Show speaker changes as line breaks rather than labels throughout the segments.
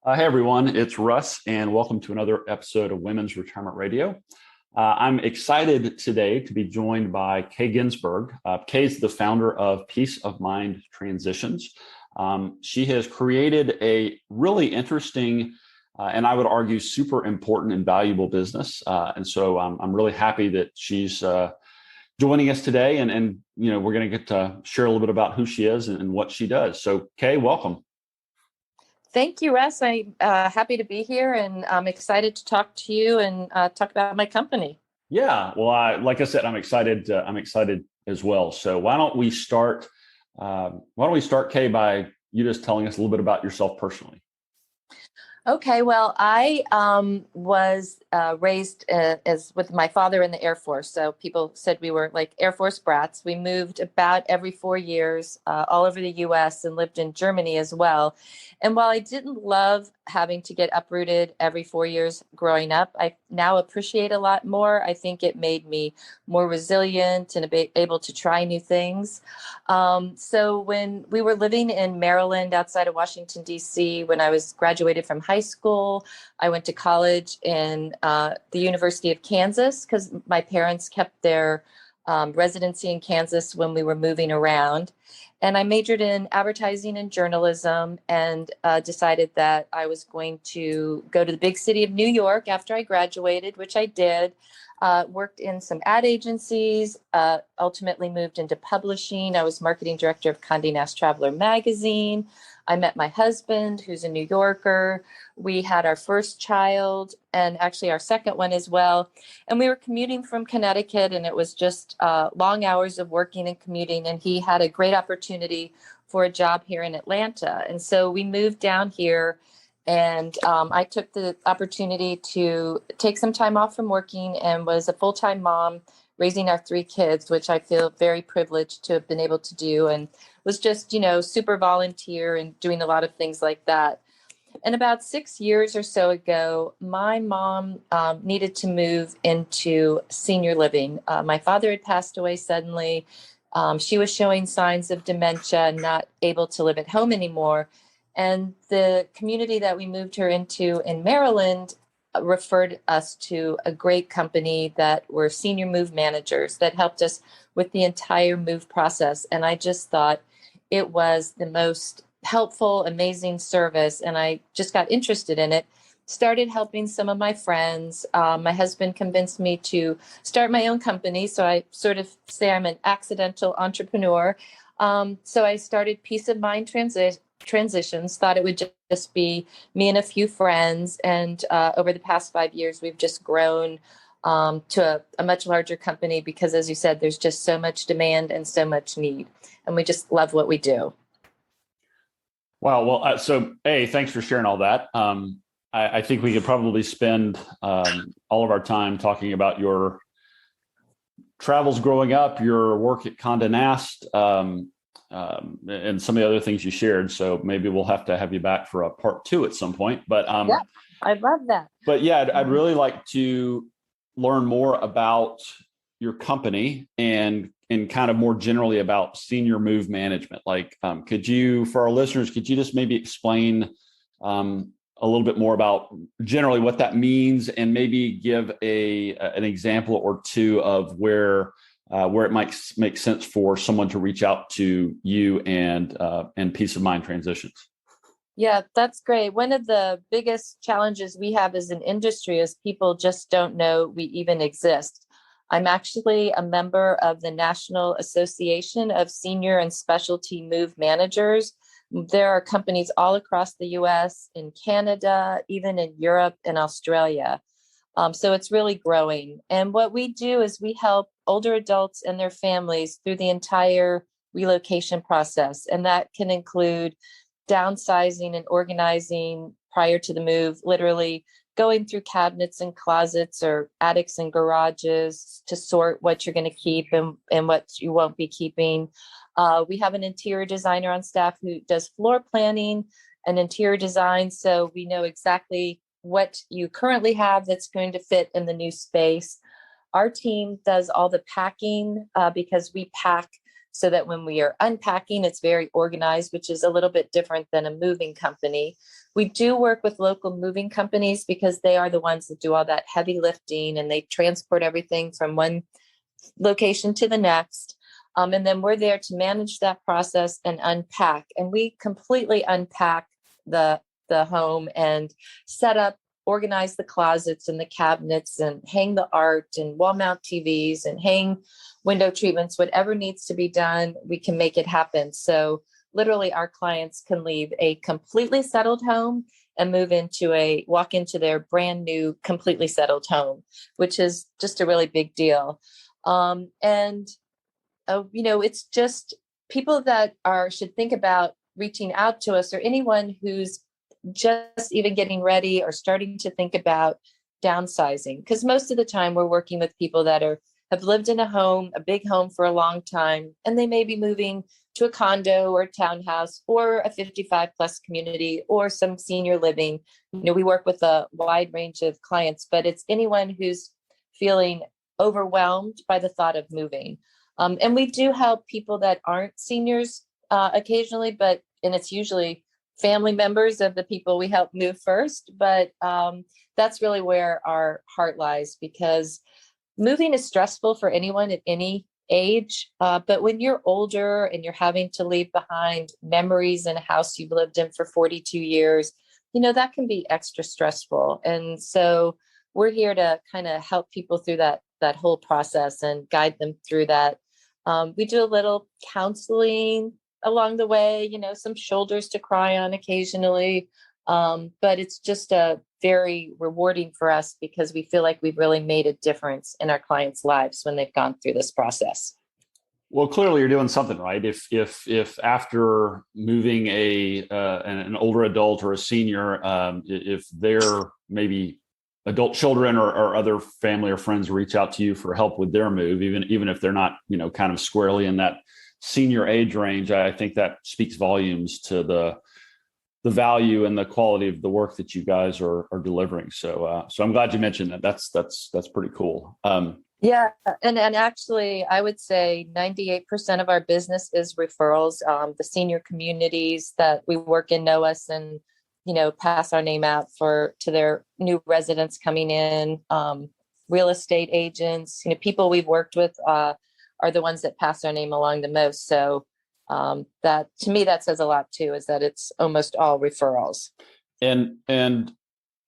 Hey everyone, it's Russ, and welcome to another episode of Women's Retirement Radio. I'm excited today to be joined by Kaye Ginsberg. Kaye is the founder of Peace of Mind Transitions. She has created a really interesting and I would argue super important and valuable business. And so I'm really happy that she's joining us today, and we're going to get to share a little bit about who she is and what she does. So Kaye, welcome.
Thank you, Russ. I'm happy to be here, and I'm excited to talk to you and talk about my company.
Yeah, well, like I said, I'm excited. I'm excited as well. So why don't we start? Kaye, by you just telling us a little bit about yourself personally?
Okay, well, I was raised as with my father in the Air Force. So people said we were like Air Force brats. We moved about every 4 years all over the U.S. and lived in Germany as well. And while I didn't love having to get uprooted every 4 years growing up, I now appreciate a lot more. I think it made me more resilient and able to try new things. So when we were living in Maryland outside of Washington, D.C., when I was graduated from high school, I went to college in the University of Kansas because my parents kept their residency in Kansas when we were moving around. And I majored in advertising and journalism and decided that I was going to go to the big city of New York after I graduated, which I did. Worked in some ad agencies, ultimately moved into publishing. I was marketing director of Condé Nast Traveler magazine. I met my husband, who's a New Yorker. We had our first child and actually our second one as well. And we were commuting from Connecticut, and it was just long hours of working and commuting. And he had a great opportunity for a job here in Atlanta. And so we moved down here, and I took the opportunity to take some time off from working and was a full-time mom raising our three kids, which I feel very privileged to have been able to do, and was just, super volunteer and doing a lot of things like that. And about 6 years or so ago, my mom needed to move into senior living. My father had passed away suddenly. She was showing signs of dementia and not able to live at home anymore. And the community that we moved her into in Maryland referred us to a great company that were senior move managers that helped us with the entire move process. And I just thought it was the most helpful, amazing service. And I just got interested in it, started helping some of my friends. My husband convinced me to start my own company. So I sort of say I'm an accidental entrepreneur. So I started Peace of Mind Transitions, thought it would just be me and a few friends. And over the past 5 years, we've just grown to a much larger company because, as you said, there's just so much demand and so much need. And we just love what we do.
Wow. Well, so A, thanks for sharing all that. I think we could probably spend all of our time talking about your travels growing up, your work at Condé Nast, and some of the other things you shared. So maybe we'll have to have you back for a part two at some point. But
yeah, I love that.
But yeah, I'd really like to learn more about your company and kind of more generally about senior move management. Like, could you, for our listeners, could you just maybe explain a little bit more about generally what that means, and maybe give an example or two of where it might make sense for someone to reach out to you and Peace of Mind Transitions?
Yeah, that's great. One of the biggest challenges we have as an industry is people just don't know we even exist. I'm actually a member of the National Association of Senior and Specialty Move Managers. There are companies all across the US, in Canada, even in Europe and Australia. So it's really growing. And what we do is we help older adults and their families through the entire relocation process. And that can include downsizing and organizing prior to the move, literally going through cabinets and closets or attics and garages to sort what you're going to keep and what you won't be keeping. We have an interior designer on staff who does floor planning and interior design. So we know exactly what you currently have that's going to fit in the new space. Our team does all the packing because we pack so that when we are unpacking, it's very organized, which is a little bit different than a moving company. We do work with local moving companies because they are the ones that do all that heavy lifting, and they transport everything from one location to the next. And then we're there to manage that process and unpack. And we completely unpack the home and set up, organize the closets and the cabinets and hang the art and wall mount TVs and hang window treatments. Whatever needs to be done, we can make it happen. So literally our clients can leave a completely settled home and walk into their brand new, completely settled home, which is just a really big deal. It's just people that should think about reaching out to us, or anyone who's just even getting ready or starting to think about downsizing. Because most of the time we're working with people that have lived in a big home for a long time, and they may be moving to a condo or a townhouse or a 55 plus community or some senior living. We work with a wide range of clients, but it's anyone who's feeling overwhelmed by the thought of moving. And we do help people that aren't seniors occasionally, and it's usually family members of the people we help move first. But that's really where our heart lies, because moving is stressful for anyone at any age. But when you're older and you're having to leave behind memories in a house you've lived in for 42 years, that can be extra stressful. And so we're here to kind of help people through that whole process and guide them through that. We do a little counseling along the way, some shoulders to cry on occasionally. But it's just very rewarding for us, because we feel like we've really made a difference in our clients' lives when they've gone through this process.
Well, clearly you're doing something right. If after moving an older adult or a senior, if they're maybe adult children or other family or friends reach out to you for help with their move, even if they're not, kind of squarely in that senior age range, I think that speaks volumes to the value and the quality of the work that you guys are delivering. So I'm glad you mentioned that. That's pretty cool.
Yeah. And actually, I would say 98% of our business is referrals. The senior communities that we work in know us and, pass our name out to their new residents coming in. Real estate agents, people we've worked with are the ones that pass our name along the most. So that, to me, that says a lot too, is that it's almost all referrals. And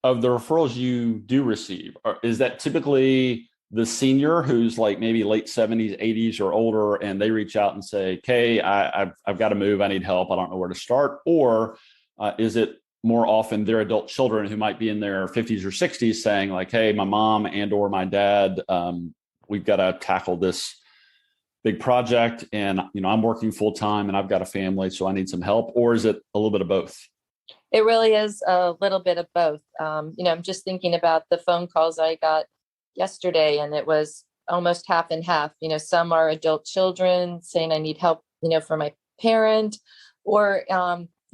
of the referrals you do receive, is that typically the senior who's like maybe late 70s, 80s or older, and they reach out and say, "Kaye, I've got to move. I need help. I don't know where to start"? Or is it more often their adult children who might be in their 50s or 60s saying like, "Hey, my mom and or my dad, we've got to tackle this big project, and I'm working full time and I've got a family, so I need some help"? Or is it a little bit of both?
It really is a little bit of both. I'm just thinking about the phone calls I got yesterday, and it was almost half and half. Some are adult children saying, "I need help, for my parent," or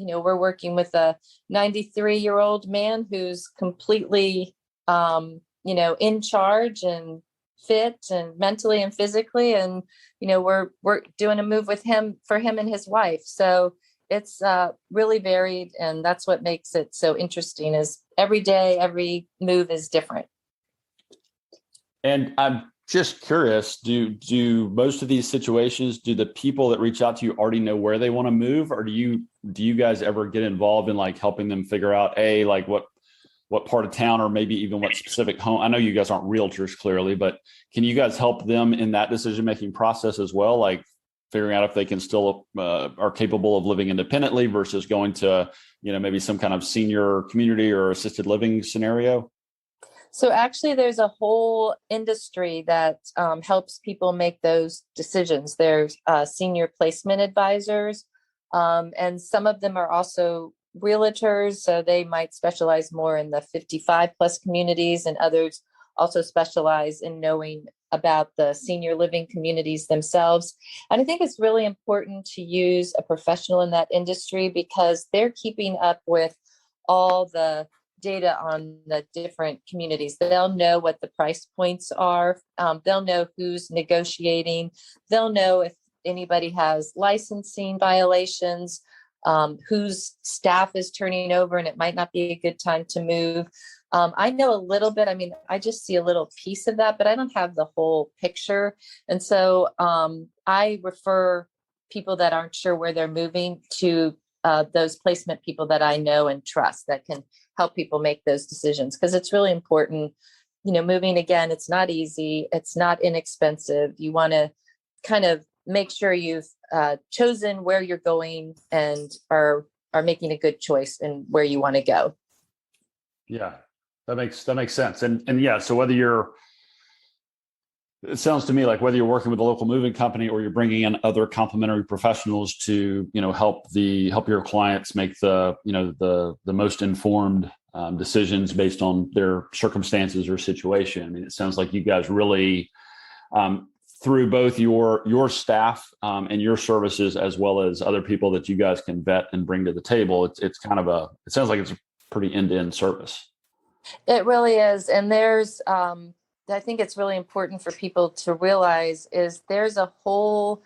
we're working with a 93-year-old man who's completely in charge and fit and mentally and physically, and we're doing a move for him and his wife. So it's really varied, and that's what makes it so interesting, is every day, every move is different.
And I'm just curious, do most of these situations, do the people that reach out to you already know where they want to move, or do you guys ever get involved in like helping them figure out like what part of town, or maybe even what specific home? I know you guys aren't realtors clearly, but can you guys help them in that decision-making process as well? Like figuring out if they can still are capable of living independently versus going to, maybe some kind of senior community or assisted living scenario?
So actually, there's a whole industry that helps people make those decisions. There's senior placement advisors, and some of them are also realtors. So they might specialize more in the 55 plus communities, and others also specialize in knowing about the senior living communities themselves. And I think it's really important to use a professional in that industry, because they're keeping up with all the data on the different communities. They'll know what the price points are. They'll know who's negotiating. They'll know if anybody has licensing violations, whose staff is turning over, and it might not be a good time to move. I know a little bit. I mean, I just see a little piece of that, but I don't have the whole picture. And so I refer people that aren't sure where they're moving to those placement people that I know and trust that can help people make those decisions, because it's really important. Moving, again, it's not easy. It's not inexpensive. You want to kind of make sure you've chosen where you're going and are making a good choice in where you want to go.
Yeah, that makes sense. And yeah, so it sounds to me like whether you're working with a local moving company or you're bringing in other complementary professionals to, help your clients make the most informed decisions based on their circumstances or situation. I mean, it sounds like you guys really, through both your staff and your services, as well as other people that you guys can vet and bring to the table, it sounds like it's a pretty end-to-end service.
It really is. And there's, I think it's really important for people to realize is there's a whole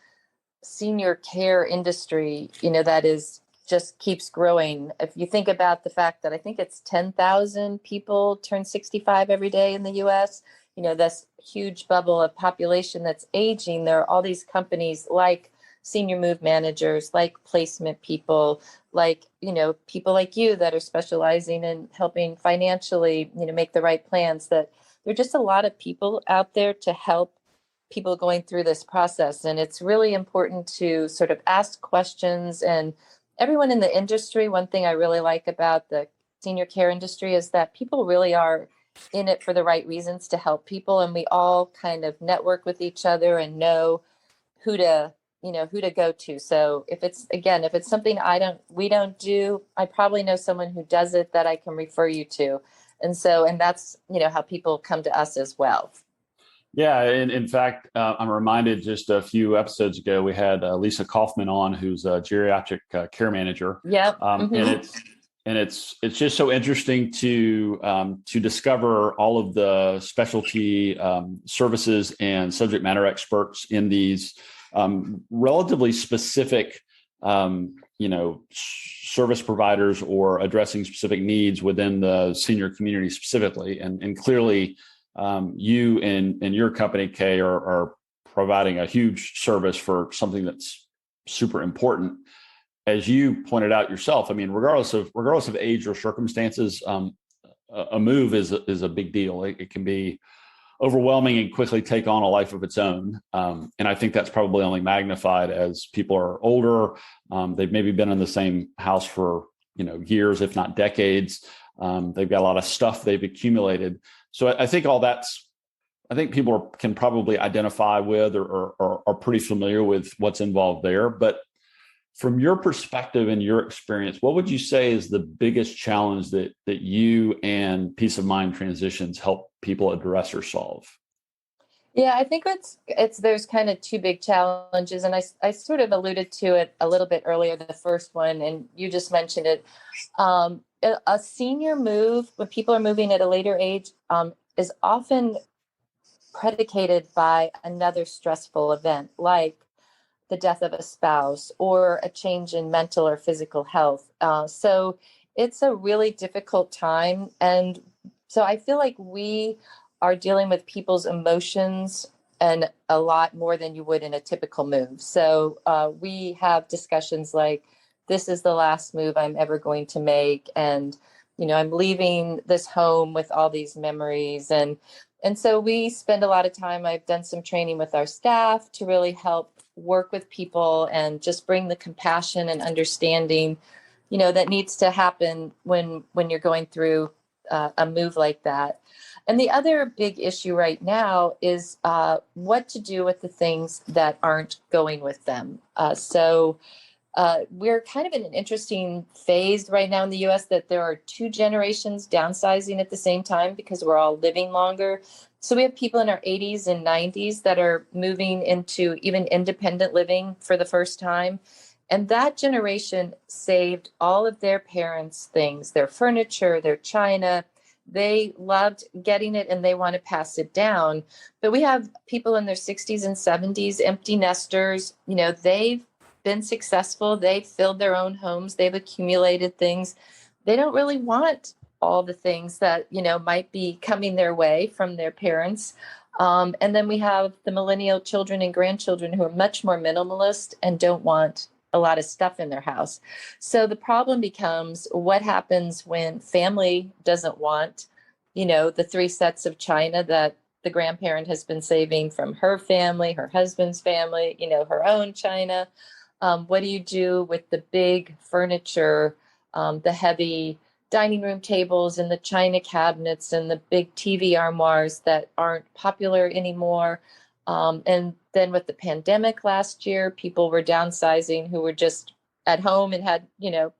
senior care industry, that is just keeps growing. If you think about the fact that I think it's 10,000 people turn 65 every day in the US, this huge bubble of population that's aging, there are all these companies like senior move managers, like placement people, like, people like you that are specializing in helping financially, make the right plans. That there are just a lot of people out there to help people going through this process. And it's really important to sort of ask questions. And everyone in the industry, one thing I really like about the senior care industry is that people really are in it for the right reasons to help people. And we all kind of network with each other and know who to go to. So if it's something we don't do, I probably know someone who does it that I can refer you to. And that's, how people come to us as well.
Yeah. And in fact, I'm reminded just a few episodes ago, we had Lisa Kaufman on, who's a geriatric care manager.
Yep.
And it's just so interesting to discover all of the specialty services and subject matter experts in these relatively specific, service providers or addressing specific needs within the senior community specifically. And clearly, you and your company, Kaye, are providing a huge service for something that's super important. As you pointed out yourself, I mean, regardless of age or circumstances, a move is a big deal. It can be overwhelming and quickly take on a life of its own. And I think that's probably only magnified as people are older. They've maybe been in the same house for, years, if not decades. They've got a lot of stuff they've accumulated. So I think I think people can probably identify with or are pretty familiar with what's involved there. But from your perspective and your experience, what would you say is the biggest challenge that you and Peace of Mind Transitions help people address or solve?
Yeah, I think there's kind of two big challenges, and I sort of alluded to it a little bit earlier, the first one, and you just mentioned it. A senior move, when people are moving at a later age, is often predicated by another stressful event, like the death of a spouse or a change in mental or physical health. So it's a really difficult time. And so I feel like we are dealing with people's emotions and a lot more than you would in a typical move. So we have discussions like, this is the last move I'm ever going to make. And, I'm leaving this home with all these memories. And so we spend a lot of time. I've done some training with our staff to really help work with people and just bring the compassion and understanding, that needs to happen when you're going through a move like that. And the other big issue right now is what to do with the things that aren't going with them. So we're kind of in an interesting phase right now in the US that there are two generations downsizing at the same time because we're all living longer. So we have people in our 80s and 90s that are moving into even independent living for the first time. And that generation saved all of their parents' things, their furniture, their china, They loved getting it and they want to pass it down. But we have people in their 60s and 70s, empty nesters, they've been successful. They've filled their own homes. They've accumulated things. They don't really want all the things that, might be coming their way from their parents. And then we have the millennial children and grandchildren who are much more minimalist and don't want a lot of stuff in their house. So the problem becomes what happens when family doesn't want, the 3 sets of china that the grandparent has been saving from her family, her husband's family, her own china. What do you do with the big furniture, the heavy dining room tables and the china cabinets and the big TV armoires that aren't popular anymore? And then with the pandemic last year, people were downsizing who were just at home and had,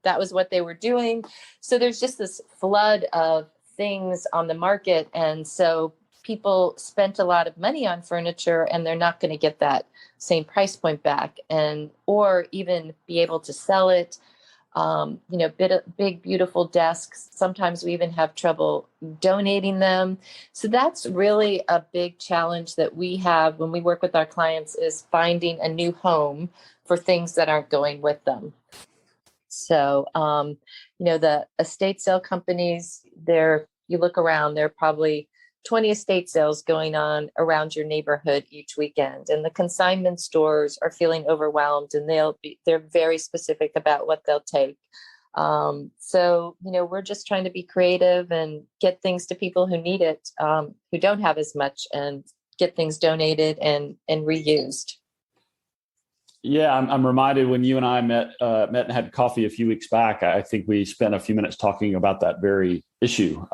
that was what they were doing. So there's just this flood of things on the market. And so people spent a lot of money on furniture and they're not going to get that same price point back or even be able to sell it. Big, beautiful desks. Sometimes we even have trouble donating them. So that's really a big challenge that we have when we work with our clients is finding a new home for things that aren't going with them. So, the estate sale companies, you look around, there are probably 20 estate sales going on around your neighborhood each weekend. And the consignment stores are feeling overwhelmed and they're very specific about what they'll take. So, we're just trying to be creative and get things to people who need it, who don't have as much, and get things donated and reused.
Yeah, I'm reminded when you and I met and had coffee a few weeks back, I think we spent a few minutes talking about that very issue.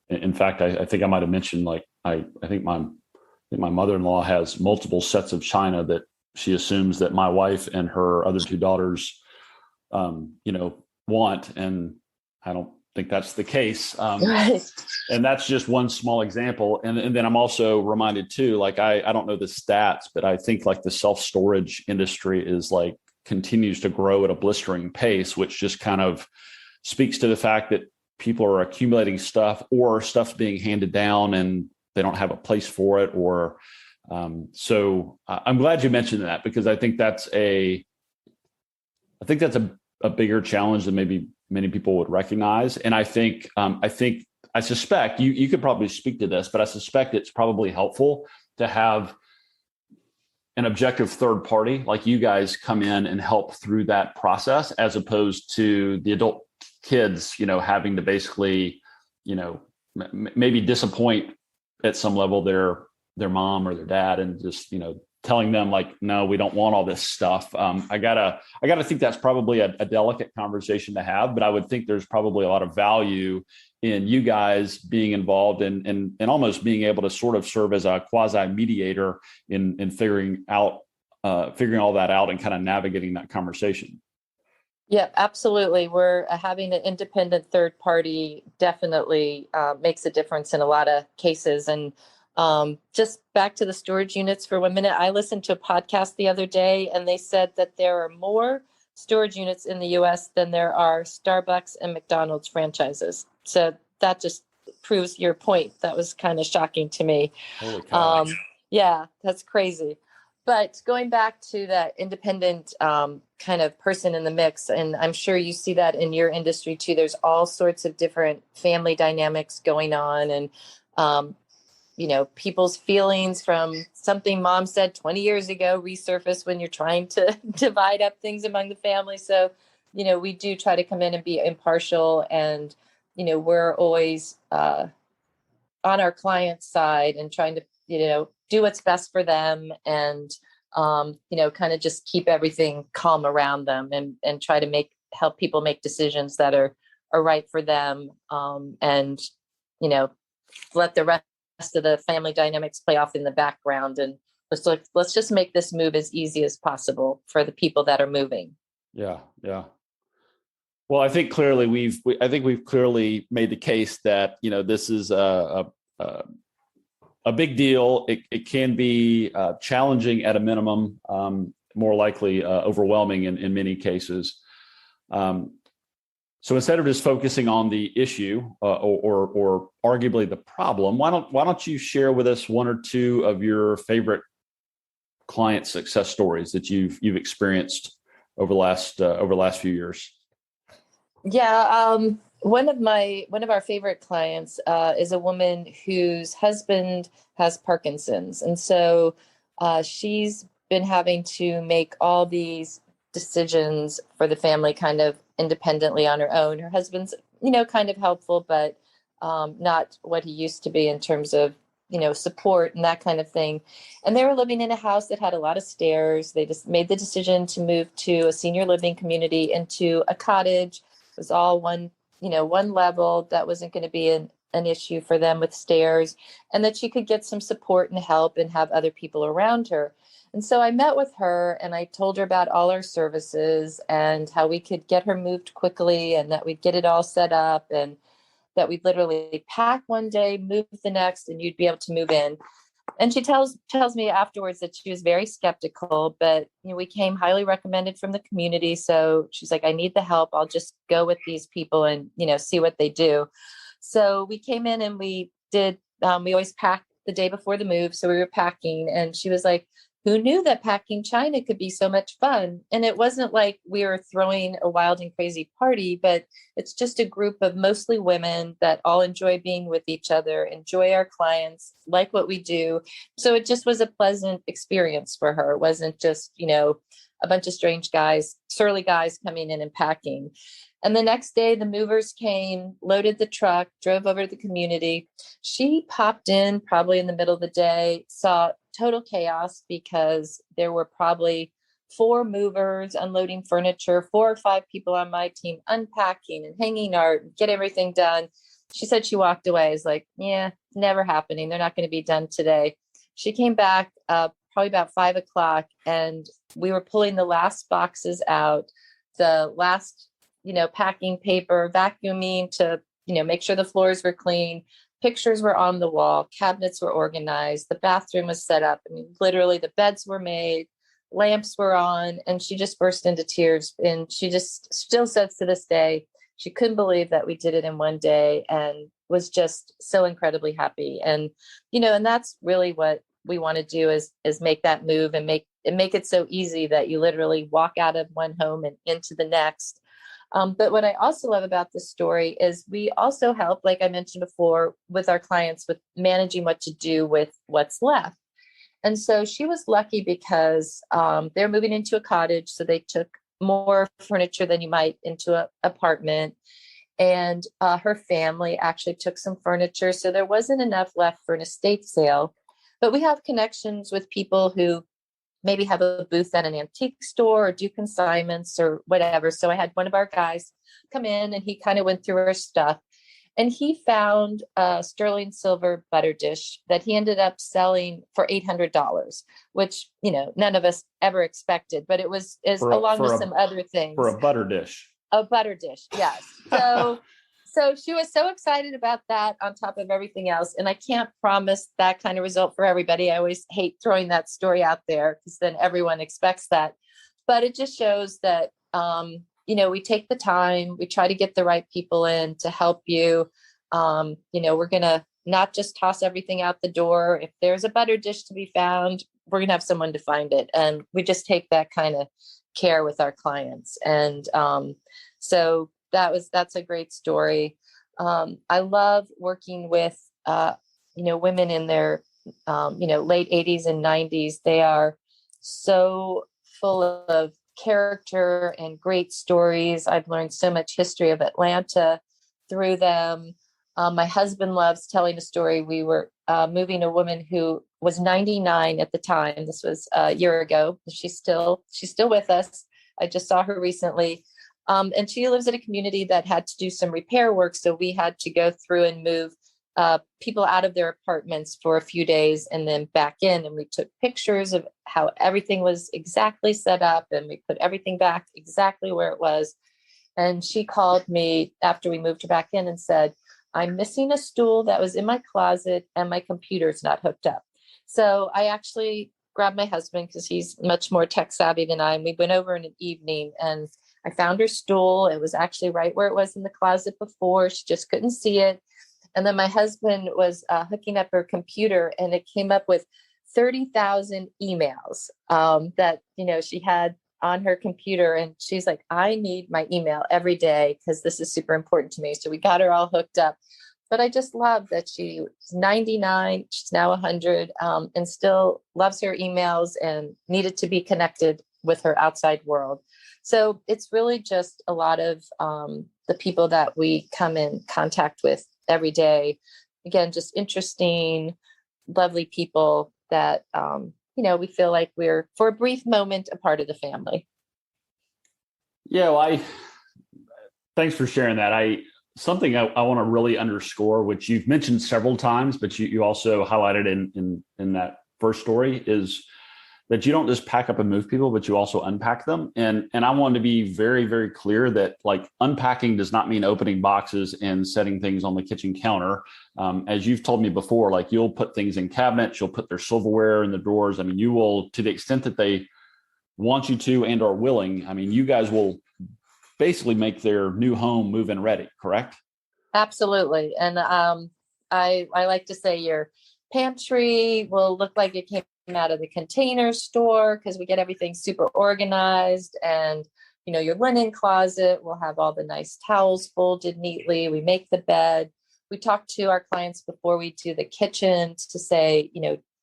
In fact, I think I might have mentioned, I think my mother-in-law has multiple sets of china that she assumes that my wife and her other 2 daughters, want, and I don't think that's the case.
Right.
And that's just one small example. And then I'm also reminded too, I don't know the stats, but I think the self-storage industry is continues to grow at a blistering pace, which just kind of speaks to the fact that people are accumulating stuff or stuff's being handed down and they don't have a place for it. So I'm glad you mentioned that, because I think that's a bigger challenge than maybe many people would recognize. And I suspect you could probably speak to this, but I suspect it's probably helpful to have an objective third party like you guys come in and help through that process, as opposed to the adult kids, having to basically, maybe disappoint at some level their mom or their dad, and just, telling them no, we don't want all this stuff. I gotta think that's probably a delicate conversation to have, but I would think there's probably a lot of value in you guys being involved and almost being able to sort of serve as a quasi mediator in figuring all that out and kind of navigating that conversation.
Yeah, absolutely. We're having an independent third party definitely makes a difference in a lot of cases. And just back to the storage units for 1 minute, I listened to a podcast the other day and they said that there are more storage units in the US than there are Starbucks and McDonald's franchises. So that just proves your point. That was kind of shocking to me.
Holy cow.
Yeah, that's crazy. But going back to that independent kind of person in the mix, and I'm sure you see that in your industry too, there's all sorts of different family dynamics going on, and people's feelings from something mom said 20 years ago resurface when you're trying to divide up things among the family. So, we do try to come in and be impartial, and, we're always on our client's side and trying to, do what's best for them, and, kind of just keep everything calm around them, and try to help people make decisions that are right for them. And, let the rest of the family dynamics play off in the background, and let's just make this move as easy as possible for the people that are moving.
Yeah. Yeah. Well, I think clearly we've clearly made the case that, this is a big deal. It can be challenging at a minimum, more likely overwhelming in many cases. So instead of just focusing on the issue or arguably the problem, why don't you share with us one or two of your favorite client success stories that you've experienced over the last few years?
Yeah, one of our favorite clients is a woman whose husband has Parkinson's, and so she's been having to make all these decisions for the family kind of independently on her own. Her husband's, kind of helpful, but not what he used to be in terms of, support and that kind of thing. And they were living in a house that had a lot of stairs. They just made the decision to move to a senior living community into a cottage. It was all one level. That wasn't going to be an issue for them with stairs, and that she could get some support and help and have other people around her. And so I met with her and I told her about all our services and how we could get her moved quickly and that we'd get it all set up and that we'd literally pack one day, move the next, and you'd be able to move in. And she tells me afterwards that she was very skeptical, but we came highly recommended from the community. So she's like, I need the help. I'll just go with these people and, see what they do. So we came in and we did, we always pack the day before the move. So we were packing and she was like, who knew that packing China could be so much fun? And it wasn't like we were throwing a wild and crazy party, but it's just a group of mostly women that all enjoy being with each other, enjoy our clients, like what we do. So it just was a pleasant experience for her. It wasn't just, a bunch of strange guys, surly guys coming in and packing. And the next day, the movers came, loaded the truck, drove over to the community. She popped in probably in the middle of the day, saw total chaos because there were probably 4 movers unloading furniture, 4 or 5 people on my team unpacking and hanging art, get everything done. She said she walked away. It's like, yeah, never happening. They're not going to be done today. She came back probably about 5 o'clock and we were pulling the last boxes out, the last packing paper, vacuuming to, make sure the floors were clean. Pictures were on the wall, cabinets were organized, the bathroom was set up. I mean, literally the beds were made, lamps were on, and she just burst into tears. And she just still says to this day, she couldn't believe that we did it in one day and was just so incredibly happy. And, and that's really what we want to do is make that move and make it so easy that you literally walk out of one home and into the next. But what I also love about this story is we also help, like I mentioned before, with our clients with managing what to do with what's left. And so she was lucky because they're moving into a cottage. So they took more furniture than you might into an apartment. And her family actually took some furniture. So there wasn't enough left for an estate sale. But we have connections with people who maybe have a booth at an antique store or do consignments or whatever. So I had one of our guys come in and he kind of went through our stuff and he found a sterling silver butter dish that he ended up selling for $800, which, none of us ever expected, but it was along with some other things.
For a butter dish.
A butter dish. Yes. So she was so excited about that on top of everything else. And I can't promise that kind of result for everybody. I always hate throwing that story out there because then everyone expects that. But it just shows that, we take the time, we try to get the right people in to help you. We're going to not just toss everything out the door. If there's a butter dish to be found, we're going to have someone to find it. And we just take that kind of care with our clients. And so that's a great story. I love working with, women in their, late 80s and 90s. They are so full of character and great stories. I've learned so much history of Atlanta through them. My husband loves telling a story. We were moving a woman who was 99 at the time. This was a year ago. She's still with us. I just saw her recently. And she lives in a community that had to do some repair work. So we had to go through and move people out of their apartments for a few days and then back in. And we took pictures of how everything was exactly set up and we put everything back exactly where it was. And she called me after we moved her back in and said, I'm missing a stool that was in my closet and my computer's not hooked up. So I actually grabbed my husband because he's much more tech savvy than I am. We went over in an evening and I found her stool. It was actually right where it was in the closet before. She just couldn't see it. And then my husband was hooking up her computer, and it came up with 30,000 emails that, she had on her computer. And she's like, I need my email every day because this is super important to me. So we got her all hooked up. But I just love that she's 99, she's now 100, and still loves her emails and needed to be connected with her outside world. So it's really just a lot of the people that we come in contact with every day. Again, just interesting, lovely people that, we feel like we're, for a brief moment, a part of the family.
Yeah, well, thanks for sharing that. Something I want to really underscore, which you've mentioned several times, but you also highlighted in that first story, is that you don't just pack up and move people, but you also unpack them. And I want to be very, very clear that like unpacking does not mean opening boxes and setting things on the kitchen counter. As you've told me before, like you'll put things in cabinets, you'll put their silverware in the drawers. I mean, you will, to the extent that they want you to and are willing, I mean, you guys will basically make their new home move-in ready, correct?
Absolutely. And I like to say your pantry will look like it came out of the Container Store because we get everything super organized. And your linen closet will have all the nice towels folded neatly. We make the bed. We talk to our clients before we do the kitchen to say,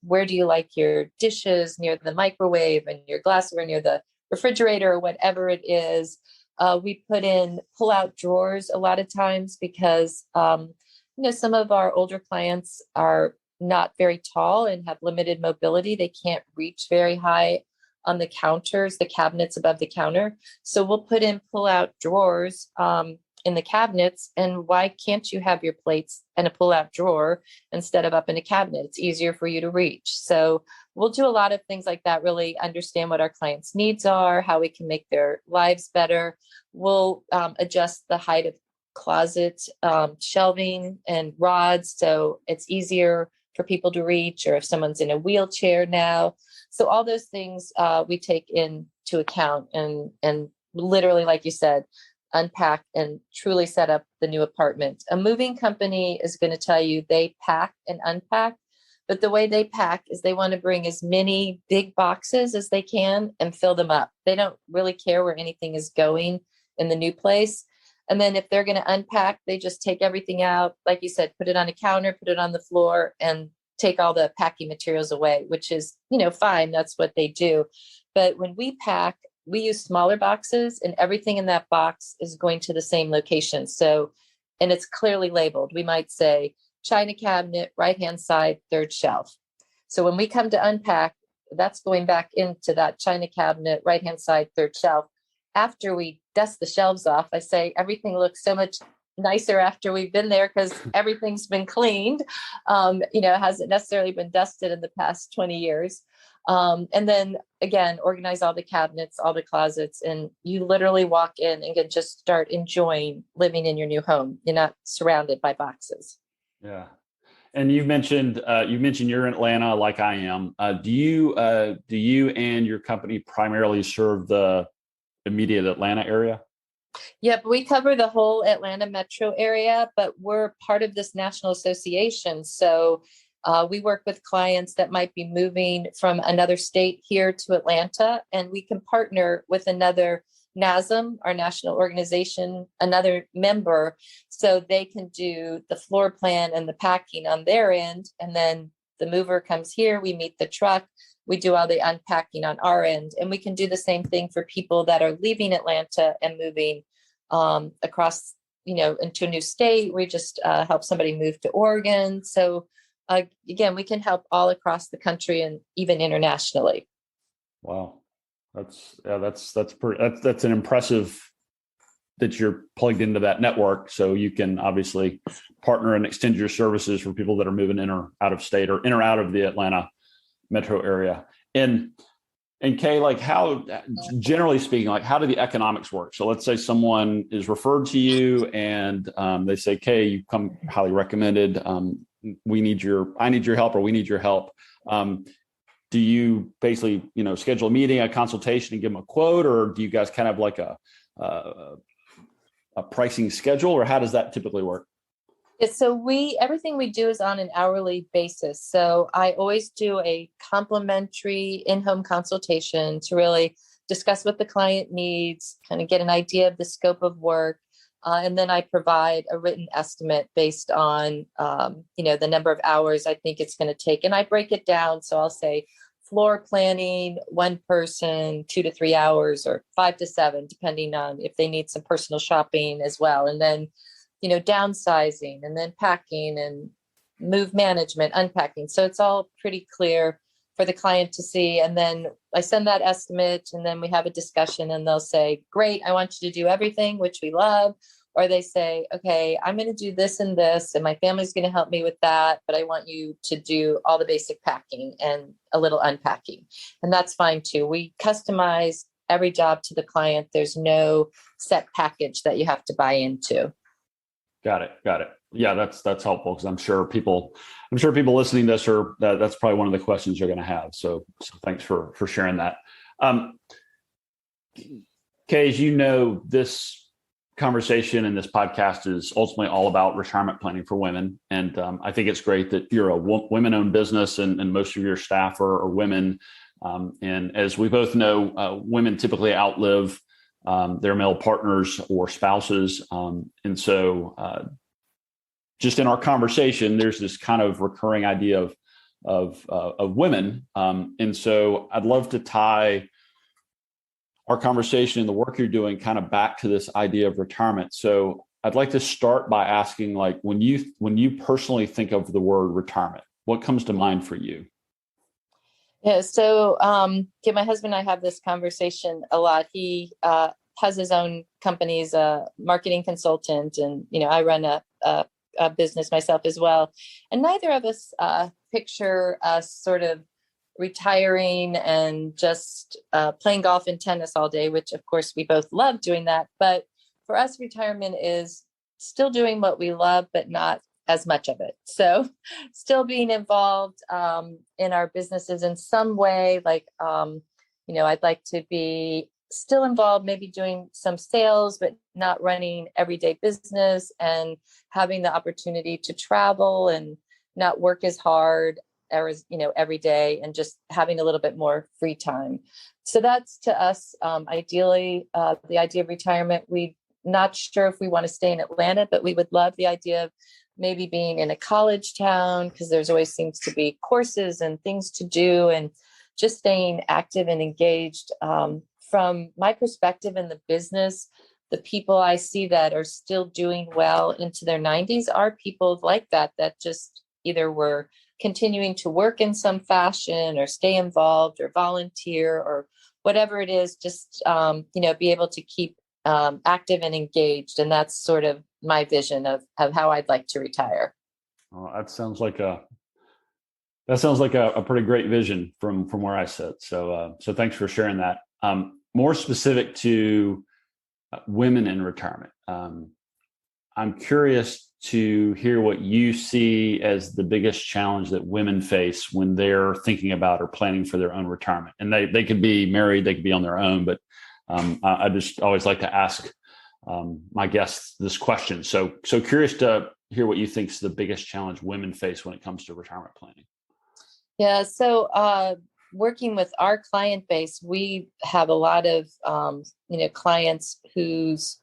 where do you like your dishes, near the microwave, and your glassware near the refrigerator, or whatever it is. We put in pull-out drawers a lot of times because, some of our older clients are not very tall and have limited mobility. They can't reach very high on the counters, the cabinets above the counter. So we'll put in pull-out drawers in the cabinets. And why can't you have your plates in a pull-out drawer instead of up in a cabinet? It's easier for you to reach. So we'll do a lot of things like that, really understand what our clients' needs are, how we can make their lives better. We'll adjust the height of closet shelving and rods so it's easier for people to reach, or if someone's in a wheelchair now. So all those things we take into account and literally, like you said, unpack and truly set up the new apartment. A moving company is going to tell you they pack and unpack, but the way they pack is they want to bring as many big boxes as they can and fill them up. They don't really care where anything is going in the new place. And then if they're going to unpack, they just take everything out, like you said, put it on a counter, put it on the floor, and take all the packing materials away, which is, fine. That's what they do. But when we pack, we use smaller boxes, and everything in that box is going to the same location. So, and it's clearly labeled. We might say china cabinet, right-hand side, third shelf. So when we come to unpack, that's going back into that china cabinet, right-hand side, third shelf. After we dust the shelves off, I say everything looks so much nicer after we've been there because everything's been cleaned. Hasn't necessarily been dusted in the past 20 years. And then again, organize all the cabinets, all the closets, and you literally walk in and can just start enjoying living in your new home. You're not surrounded by boxes.
Yeah. And you mentioned you're in Atlanta, like I am. Do you and your company primarily serve the immediate Atlanta area?
Yep, we cover the whole Atlanta metro area, but we're part of this national association. So we work with clients that might be moving from another state here to Atlanta, and we can partner with another NASM, our national organization, another member, so they can do the floor plan and the packing on their end. And then the mover comes here, we meet the truck, we do all the unpacking on our end. And we can do the same thing for people that are leaving Atlanta and moving across, into a new state. We just help somebody move to Oregon. So again, we can help all across the country and even internationally.
Wow. That's an impressive that you're plugged into that network. So you can obviously partner and extend your services for people that are moving in or out of state or in or out of the Atlanta metro area. And Kaye, like how, generally speaking, like how do the economics work? So let's say someone is referred to you and they say, Kaye, you come highly recommended. I need your help, or we need your help. Do you basically, schedule a meeting, a consultation, and give them a quote, or do you guys kind of like a a pricing schedule, or how does that typically work?
So everything we do is on an hourly basis. So I always do a complimentary in-home consultation to really discuss what the client needs, kind of get an idea of the scope of work. And then I provide a written estimate based on, the number of hours I think it's going to take. And I break it down. So I'll say floor planning, one person, 2 to 3 hours, or 5 to 7, depending on if they need some personal shopping as well. And then downsizing, and then packing and move management, unpacking. So it's all pretty clear for the client to see. And then I send that estimate, and then we have a discussion, and they'll say, great, I want you to do everything, which we love. Or they say, okay, I'm going to do this and this, and my family's going to help me with that, but I want you to do all the basic packing and a little unpacking. And that's fine too. We customize every job to the client. There's no set package that you have to buy into.
Got it. Yeah, that's helpful, because I'm sure people listening to this that's probably one of the questions you're going to have. So thanks for sharing that. Kaye, as you know, this conversation and this podcast is ultimately all about retirement planning for women. And I think it's great that you're a women-owned business, and most of your staff are women. And as we both know, women typically outlive their male partners or spouses. And so just in our conversation, there's this kind of recurring idea of women. And so I'd love to tie our conversation and the work you're doing kind of back to this idea of retirement. So I'd like to start by asking, like, when you personally think of the word retirement, what comes to mind for you?
Yeah. So, my husband and I have this conversation a lot. He has his own company, he's a marketing consultant, and I run a business myself as well. And neither of us picture us sort of retiring and just playing golf and tennis all day, which of course we both love doing that. But for us, retirement is still doing what we love, but not as much of it. So still being involved in our businesses in some way, like, I'd like to be still involved, maybe doing some sales, but not running everyday business, and having the opportunity to travel and not work as hard every day, and just having a little bit more free time. So that's, to us, ideally, the idea of retirement. We're not sure if we want to stay in Atlanta, but we would love the idea of maybe being in a college town, because there's always seems to be courses and things to do, and just staying active and engaged. From my perspective in the business, the people I see that are still doing well into their 90s are people like that just either were continuing to work in some fashion, or stay involved, or volunteer, or whatever it is, just, be able to keep active and engaged. And that's sort of my vision of how I'd like to retire.
Well, that sounds like a pretty great vision from where I sit. So thanks for sharing that. More specific to women in retirement, I'm curious to hear what you see as the biggest challenge that women face when they're thinking about or planning for their own retirement. And they could be married, they could be on their own, but I just always like to ask my guests this question. So curious to hear what you think is the biggest challenge women face when it comes to retirement planning.
Yeah. So working with our client base, we have a lot of clients whose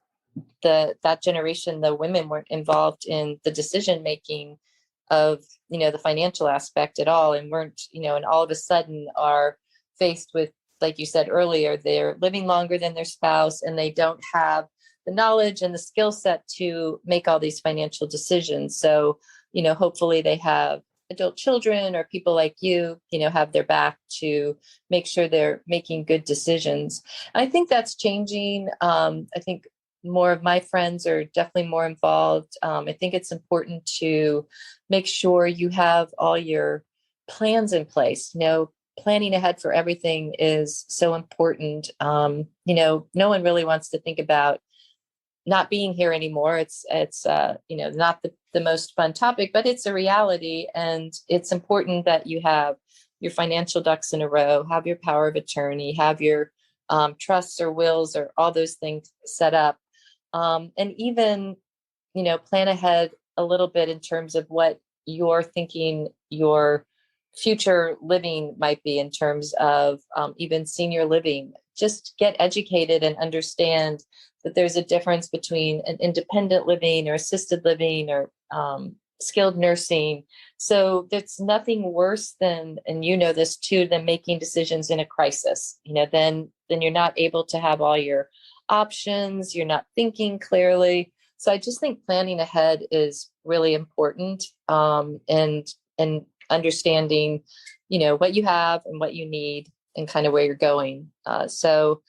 that generation, the women weren't involved in the decision making of the financial aspect at all, and weren't and all of a sudden are faced with, like you said earlier, they're living longer than their spouse, and they don't have the knowledge and the skill set to make all these financial decisions. So hopefully they have adult children, or people like you have their back to make sure they're making good decisions. I think that's changing. I think more of my friends are definitely more involved. I think it's important to make sure you have all your plans in place. Planning ahead for everything is so important. No one really wants to think about not being here anymore. It's not the most fun topic, but it's a reality. And it's important that you have your financial ducks in a row, have your power of attorney, have your trusts or wills or all those things set up. And even, plan ahead a little bit in terms of what you're thinking your future living might be in terms of even senior living. Just get educated and understand that there's a difference between an independent living or assisted living or skilled nursing. So there's nothing worse than, and this too, than making decisions in a crisis. Then you're not able to have all your options. You're not thinking clearly. So I just think planning ahead is really important, and understanding, what you have and what you need and kind of where you're going. So,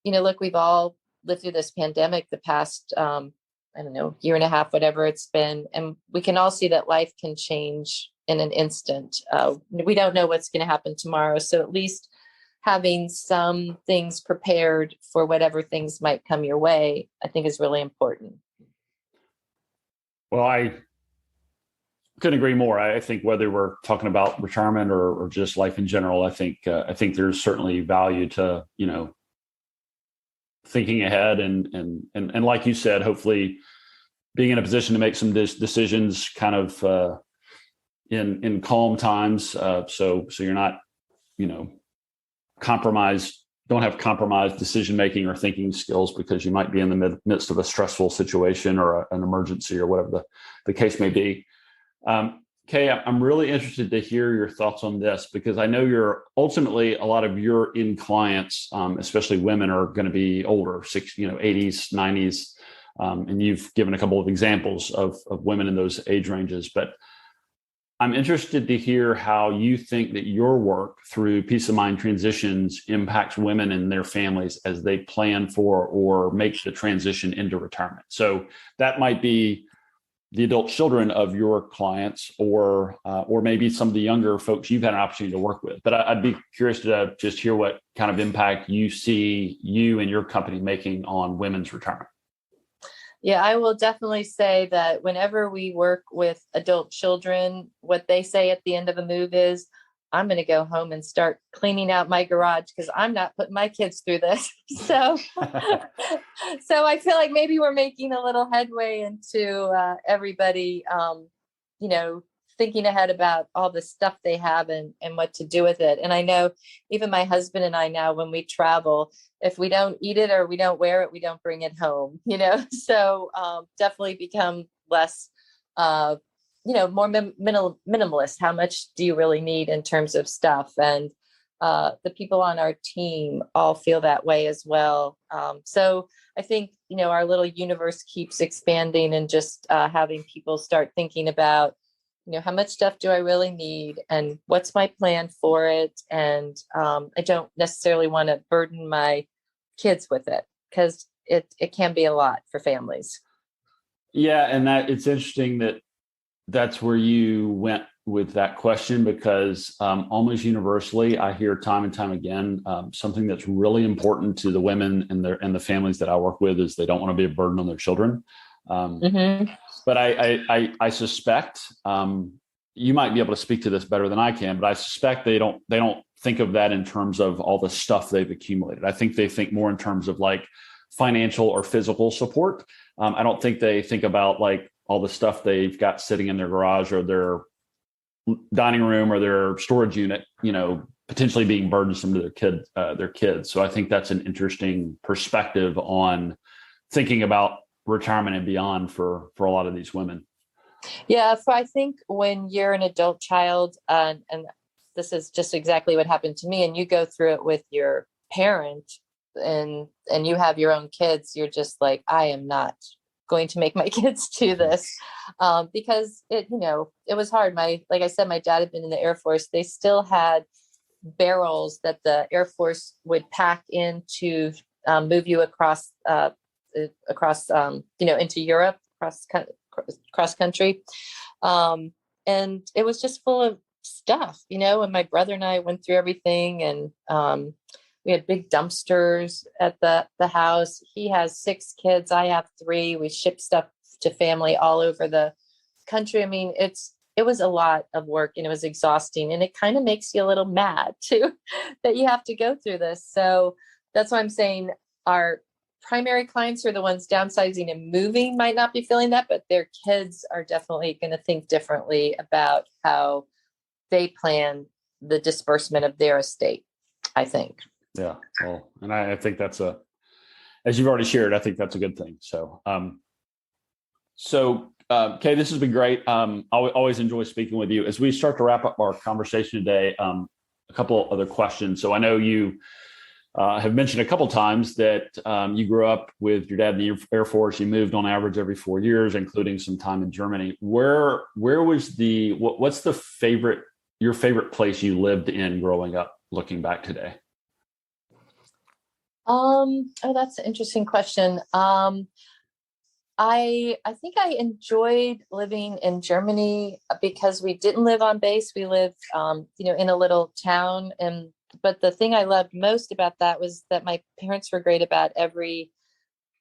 look, we've all lived through this pandemic the past, year and a half, whatever it's been. And we can all see that life can change in an instant. We don't know what's going to happen tomorrow. So at least having some things prepared for whatever things might come your way, I think is really important.
Well, I couldn't agree more. I think whether we're talking about retirement or just life in general, I think there's certainly value to, thinking ahead and like you said, hopefully being in a position to make some decisions kind of in calm times. So you're not, don't have compromised decision-making or thinking skills because you might be in the midst of a stressful situation or an emergency or whatever the case may be. Kaye, I'm really interested to hear your thoughts on this because I know a lot of your clients, especially women, are going to be older, 80s, 90s. And you've given a couple of examples of women in those age ranges, but I'm interested to hear how you think that your work through Peace of Mind Transitions impacts women and their families as they plan for or make the transition into retirement. So that might be the adult children of your clients or maybe some of the younger folks you've had an opportunity to work with. But I'd be curious to just hear what kind of impact you see you and your company making on women's retirement.
Yeah, I will definitely say that whenever we work with adult children, what they say at the end of a move is, I'm going to go home and start cleaning out my garage because I'm not putting my kids through this. So I feel like maybe we're making a little headway into everybody, thinking ahead about all the stuff they have and what to do with it. And I know even my husband and I now, when we travel, if we don't eat it or we don't wear it, we don't bring it home, so definitely become less, more minimalist. How much do you really need in terms of stuff? And the people on our team all feel that way as well. So I think, our little universe keeps expanding and just having people start thinking about, how much stuff do I really need and what's my plan for it? And I don't necessarily want to burden my kids with it because it can be a lot for families.
Yeah. And it's interesting that's where you went with that question because almost universally, I hear time and time again, something that's really important to the women and the families that I work with is they don't want to be a burden on their children. But I suspect you might be able to speak to this better than I can, but I suspect they don't think of that in terms of all the stuff they've accumulated. I think they think more in terms of like financial or physical support. I don't think they think about like all the stuff they've got sitting in their garage or their dining room or their storage unit, potentially being burdensome to their kids. So I think that's an interesting perspective on thinking about retirement and beyond for a lot of these women.
Yeah. So I think when you're an adult child, and this is just exactly what happened to me, and you go through it with your parent and you have your own kids, you're just like, I am not going to make my kids do this because it was hard. Like I said, my dad had been in the Air Force. They still had barrels that the Air Force would pack in to move you across into Europe, cross country. And it was just full of stuff, and my brother and I went through everything and we had big dumpsters at the house. He has 6 kids. I have 3. We ship stuff to family all over the country. I mean, it was a lot of work and it was exhausting and it kind of makes you a little mad too, that you have to go through this. So that's why I'm saying our primary clients are the ones downsizing and moving might not be feeling that, but their kids are definitely going to think differently about how they plan the disbursement of their estate, I think.
Yeah. Well, and I think that's as you've already shared, I think that's a good thing. So, Kaye, this has been great. I always enjoy speaking with you. As we start to wrap up our conversation today, a couple other questions. So I know you have mentioned a couple times that you grew up with your dad in the Air Force. You moved on average every 4 years, including some time in Germany. Where was what's your favorite place you lived in growing up, looking back today?
Oh, that's an interesting question. I think I enjoyed living in Germany because we didn't live on base. We lived, in a little town. But the thing I loved most about that was that my parents were great about every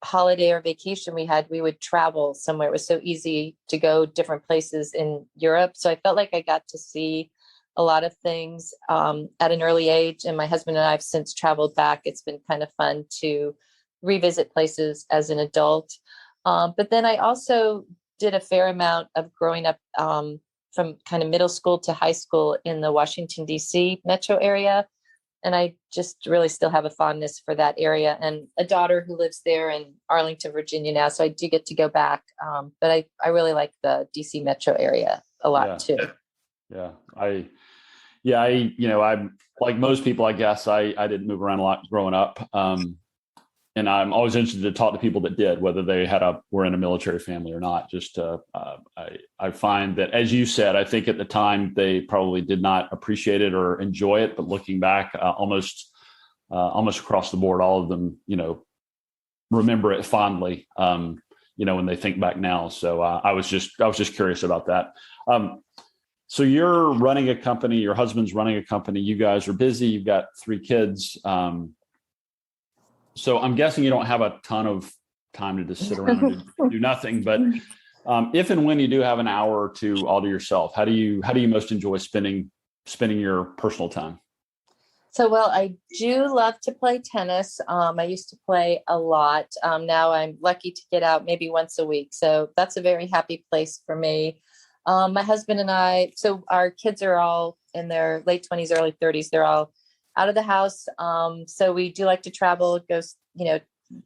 holiday or vacation we had. We would travel somewhere. It was so easy to go different places in Europe. So I felt like I got to see a lot of things at an early age. And my husband and I have since traveled back. It's been kind of fun to revisit places as an adult. But then I also did a fair amount of growing up from kind of middle school to high school in the Washington, D.C. metro area. And I just really still have a fondness for that area and a daughter who lives there in Arlington, Virginia now. So I do get to go back. But I really like the DC metro area a lot too.
Yeah. I'm like most people, I guess I didn't move around a lot growing up. And I'm always interested to talk to people that did, whether they were in a military family or not. Just I find that, as you said, I think at the time they probably did not appreciate it or enjoy it, but looking back, almost across the board, all of them, remember it fondly. When they think back now. So I was just curious about that. So you're running a company. Your husband's running a company. You guys are busy. You've got 3 kids. So I'm guessing you don't have a ton of time to just sit around and do nothing. But if and when you do have an hour or two all to yourself, how do you most enjoy spending your personal time?
So, well, I do love to play tennis. I used to play a lot. Now I'm lucky to get out maybe once a week. So that's a very happy place for me. My husband and I, so our kids are all in their late 20s, early 30s. They're all out of the house. So we do like to travel, go,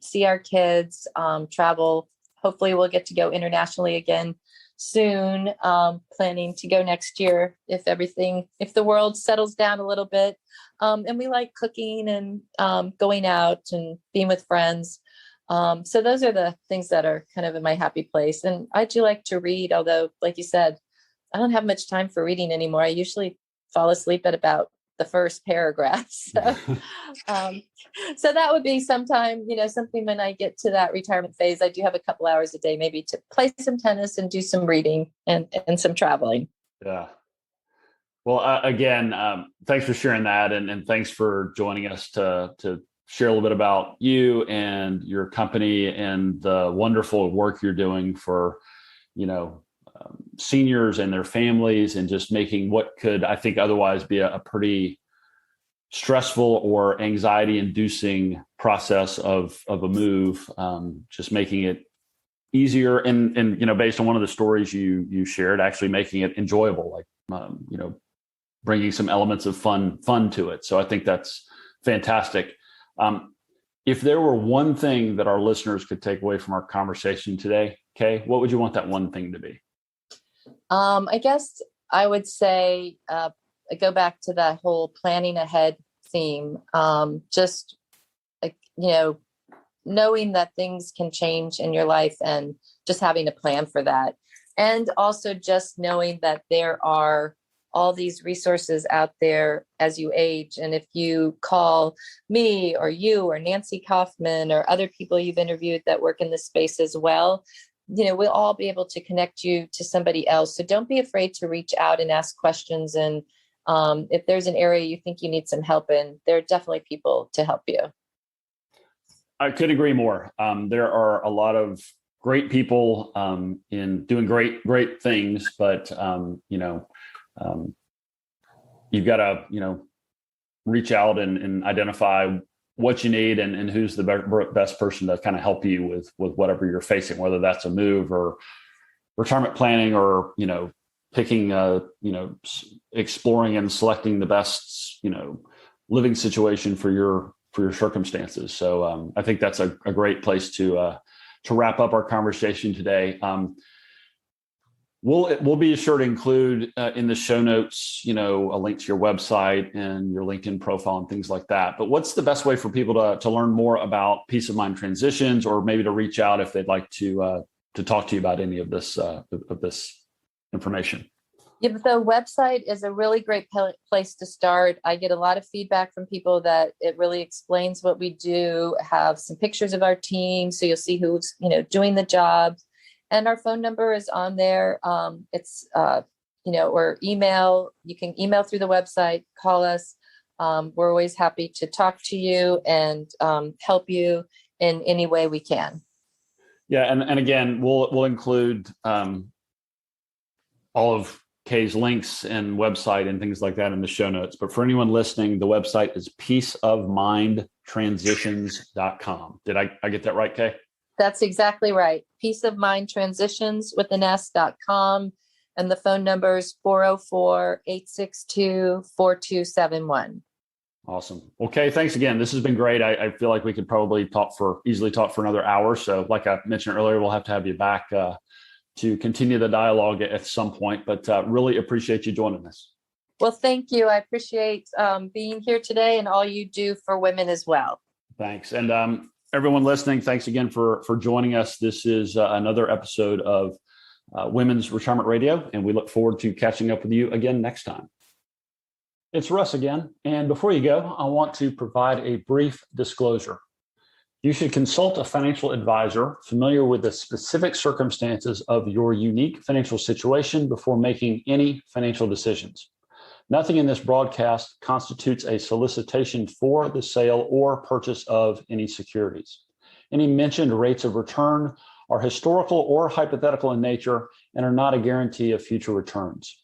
see our kids, travel. Hopefully we'll get to go internationally again soon. Planning to go next year if the world settles down a little bit. And we like cooking and going out and being with friends. So those are the things that are kind of in my happy place. And I do like to read, although, like you said, I don't have much time for reading anymore. I usually fall asleep at about the first paragraph. So, so that would be sometime, something when I get to that retirement phase. I do have a couple hours a day, maybe to play some tennis and do some reading and some traveling.
Yeah. Well, again, thanks for sharing that. And thanks for joining us to share a little bit about you and your company and the wonderful work you're doing for, seniors and their families, and just making what could, I think, otherwise be a pretty stressful or anxiety-inducing process of a move, just making it easier and based on one of the stories you shared, actually making it enjoyable, like bringing some elements of fun to it. So I think that's fantastic. If there were one thing that our listeners could take away from our conversation today, Kaye, what would you want that one thing to be?
I guess I would say go back to that whole planning ahead theme. Just knowing that things can change in your life and just having a plan for that. And also just knowing that there are all these resources out there as you age. And if you call me or you or Nancy Kaufman or other people you've interviewed that work in this space as well, we'll all be able to connect you to somebody else. So don't be afraid to reach out and ask questions. And if there's an area you think you need some help in, there are definitely people to help you.
I couldn't agree more. There are a lot of great people in doing great things, but you've got to reach out and identify what you need and who's the best person to kind of help you with whatever you're facing, whether that's a move or retirement planning or, picking, exploring and selecting the best, living situation for your circumstances. So I think that's a great place to wrap up our conversation today. We'll be sure to include in the show notes, a link to your website and your LinkedIn profile and things like that. But what's the best way for people to learn more about peace of mind transitions, or maybe to reach out if they'd like to talk to you about any of this information?
Yeah, the website is a really great place to start. I get a lot of feedback from people that it really explains what we do, have some pictures of our team, so you'll see who's, doing the job. And our phone number is on there. It's, or email. You can email through the website, call us. We're always happy to talk to you and help you in any way we can.
Yeah, and again, we'll include all of Kaye's links and website and things like that in the show notes. But for anyone listening, the website is peaceofmindtransitions.com. Did I get that right, Kaye?
That's exactly right. peaceofmindtransitions.com. And the phone number is 404-862-4271.
Awesome. Okay. Thanks again. This has been great. I feel like we could probably easily talk for another hour. So like I mentioned earlier, we'll have to have you back to continue the dialogue at some point, but really appreciate you joining us.
Well, thank you. I appreciate being here today and all you do for women as well.
Thanks. And everyone listening, thanks again for joining us. This is another episode of Women's Retirement Radio, and we look forward to catching up with you again next time. It's Russ again. And before you go, I want to provide a brief disclosure. You should consult a financial advisor familiar with the specific circumstances of your unique financial situation before making any financial decisions. Nothing in this broadcast constitutes a solicitation for the sale or purchase of any securities. Any mentioned rates of return are historical or hypothetical in nature and are not a guarantee of future returns.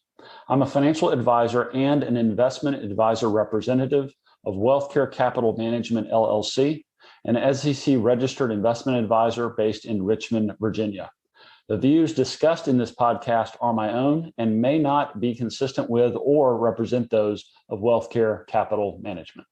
I'm a financial advisor and an investment advisor representative of WealthCare Capital Management, LLC, an SEC registered investment advisor based in Richmond, Virginia. The views discussed in this podcast are my own and may not be consistent with or represent those of WealthCare Capital Management.